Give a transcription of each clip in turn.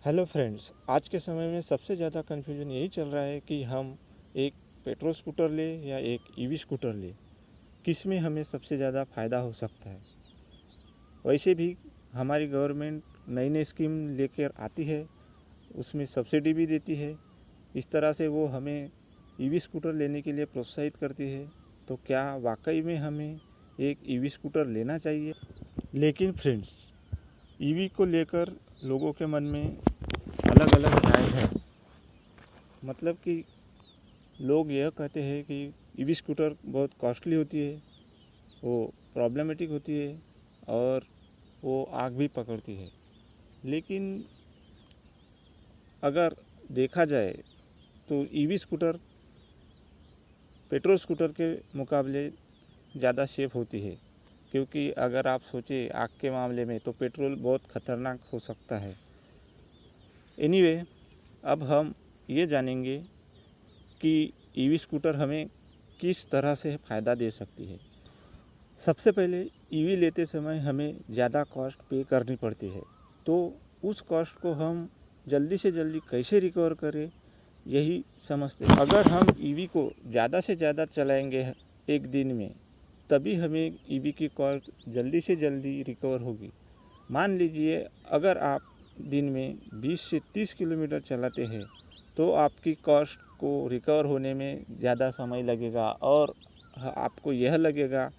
Hello friends, आज के समय में सबसे ज़्यादा कन्फ्यूजन यही चल रहा है कि हम एक पेट्रोल स्कूटर लें या एक ईवी स्कूटर लें, किस में हमें सबसे ज़्यादा फ़ायदा हो सकता है। वैसे भी हमारी गवर्नमेंट नई नई स्कीम लेकर आती है, उसमें सब्सिडी भी देती है। इस तरह से वो हमें ईवी स्कूटर लेने के लिए प्रोत्साहित करती है। तो क्या वाकई में हमें एक ईवी स्कूटर लेना चाहिए? लेकिन फ्रेंड्स, ईवी को लेकर लोगों के मन में अलग अलग राय है। मतलब कि लोग यह कहते हैं कि ईवी स्कूटर बहुत कॉस्टली होती है, वो प्रॉब्लमेटिक होती है और वो आग भी पकड़ती है। लेकिन अगर देखा जाए तो ईवी स्कूटर पेट्रोल स्कूटर के मुकाबले ज़्यादा सेफ होती है, क्योंकि अगर आप सोचें आग के मामले में तो पेट्रोल बहुत ख़तरनाक हो सकता है। एनीवे, अब हम ये जानेंगे कि ईवी स्कूटर हमें किस तरह से फ़ायदा दे सकती है। सबसे पहले ईवी लेते समय हमें ज़्यादा कॉस्ट पे करनी पड़ती है, तो उस कॉस्ट को हम जल्दी से जल्दी कैसे रिकवर करें, यही समझते हैं। अगर हम ईवी को ज़्यादा से ज़्यादा चलाएंगे एक दिन में, तभी हमें ईवी की कॉस्ट जल्दी से जल्दी रिकवर होगी। मान लीजिए अगर आप दिन में 20 से 30 किलोमीटर चलाते हैं तो आपकी कॉस्ट को रिकवर होने में ज़्यादा समय लगेगा और आपको यह लगेगा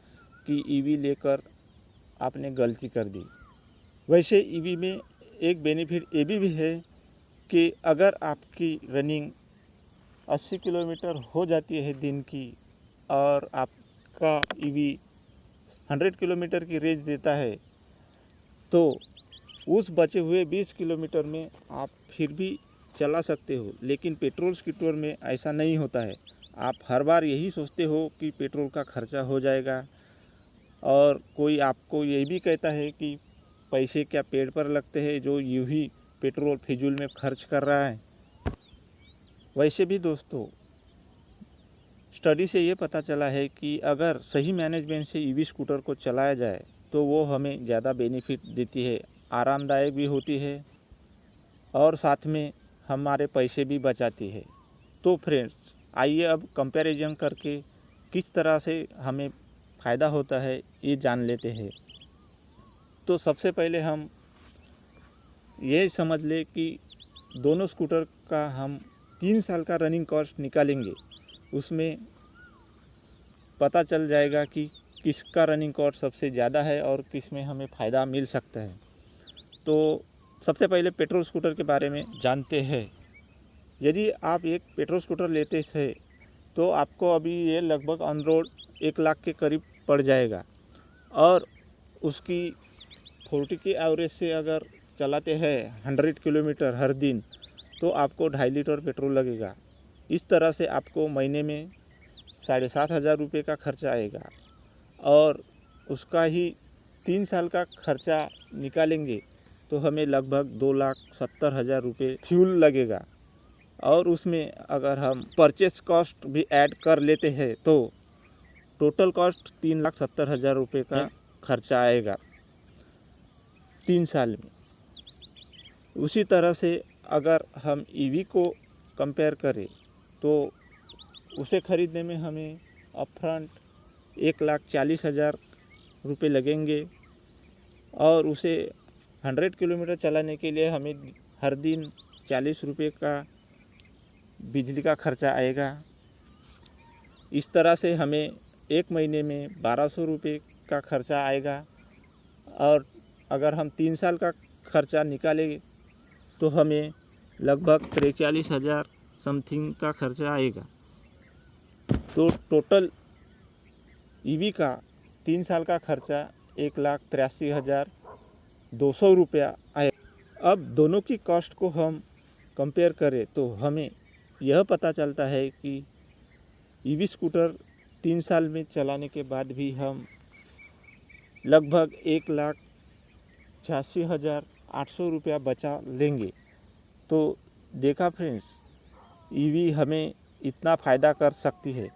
कि ईवी लेकर आपने गलती कर दी। वैसे ईवी में एक बेनिफिट ये भी है कि अगर आपकी रनिंग 80 किलोमीटर हो जाती है दिन की और आपका ईवी 100 किलोमीटर की रेंज देता है, तो उस बचे हुए 20 किलोमीटर में आप फिर भी चला सकते हो। लेकिन पेट्रोल स्कूटर में ऐसा नहीं होता है। आप हर बार यही सोचते हो कि पेट्रोल का खर्चा हो जाएगा, और कोई आपको ये भी कहता है कि पैसे क्या पेड़ पर लगते हैं, जो यूं ही पेट्रोल फिजूल में खर्च कर रहा है। वैसे भी दोस्तों, स्टडी से ये पता चला है कि अगर सही मैनेजमेंट से ईवी स्कूटर को चलाया जाए तो वो हमें ज़्यादा बेनिफिट देती है, आरामदायक भी होती है और साथ में हमारे पैसे भी बचाती है। तो फ्रेंड्स, आइए अब कंपैरिजन करके किस तरह से हमें फ़ायदा होता है ये जान लेते हैं। तो सबसे पहले हम ये समझ ले कि दोनों स्कूटर का हम 3 साल का रनिंग कॉस्ट निकालेंगे, उसमें पता चल जाएगा कि किसका रनिंग कॉस्ट सबसे ज़्यादा है और किस में हमें फ़ायदा मिल सकता है। तो सबसे पहले पेट्रोल स्कूटर के बारे में जानते हैं। यदि आप एक पेट्रोल स्कूटर लेते हैं तो आपको अभी ये लगभग ऑन रोड 1 लाख के करीब पड़ जाएगा, और उसकी 40 की एवरेज से अगर चलाते हैं 100 किलोमीटर हर दिन तो आपको 2.5 लीटर पेट्रोल लगेगा। इस तरह से आपको महीने में 7,500 रुपये का खर्चा आएगा, और उसका ही 3 साल का खर्चा निकालेंगे तो हमें लगभग 2,70,000 रुपये फ्यूल लगेगा। और उसमें अगर हम परचेस कॉस्ट भी ऐड कर लेते हैं तो टोटल कॉस्ट 3,70,000 रुपये का खर्चा आएगा 3 साल में। उसी तरह से अगर हम ईवी को कंपेयर करें तो उसे ख़रीदने में हमें अपफ्रंट 1,40,000 रुपये लगेंगे, और उसे 100 किलोमीटर चलाने के लिए हमें हर दिन 40 रुपये का बिजली का खर्चा आएगा। इस तरह से हमें एक महीने में 1,200 रुपये का खर्चा आएगा, और अगर हम 3 साल का खर्चा निकालें तो हमें लगभग 43,000 समथिंग का खर्चा आएगा। तो टोटल ईवी का 3 साल का खर्चा 1,83,200 रुपया आए। अब दोनों की कॉस्ट को हम कंपेयर करें तो हमें यह पता चलता है कि ईवी स्कूटर 3 साल में चलाने के बाद भी हम लगभग 1,86,800 रुपया बचा लेंगे। तो देखा फ्रेंड्स, ईवी हमें इतना फ़ायदा कर सकती है।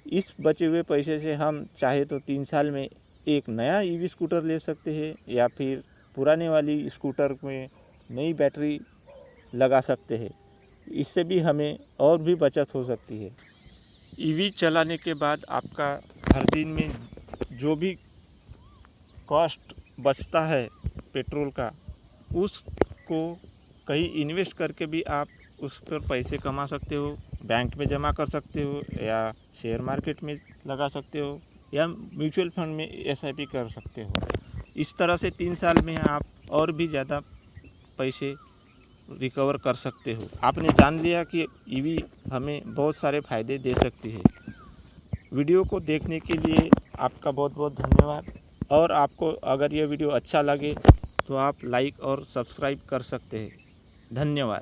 इस बचे हुए पैसे से हम चाहे तो 3 साल में एक नया ईवी स्कूटर ले सकते हैं, या फिर पुराने वाली स्कूटर में नई बैटरी लगा सकते हैं। इससे भी हमें और भी बचत हो सकती है। ईवी चलाने के बाद आपका हर दिन में जो भी कॉस्ट बचता है पेट्रोल का, उसको कहीं इन्वेस्ट करके भी आप उस पर पैसे कमा सकते हो, बैंक में जमा कर सकते हो या शेयर मार्केट में लगा सकते हो या म्यूचुअल फंड में SIP कर सकते हो। इस तरह से 3 साल में आप और भी ज़्यादा पैसे रिकवर कर सकते हो। आपने जान लिया कि ईवी हमें बहुत सारे फ़ायदे दे सकती है। वीडियो को देखने के लिए आपका बहुत बहुत धन्यवाद। और आपको अगर यह वीडियो अच्छा लगे तो आप लाइक और सब्सक्राइब कर सकते हैं। धन्यवाद।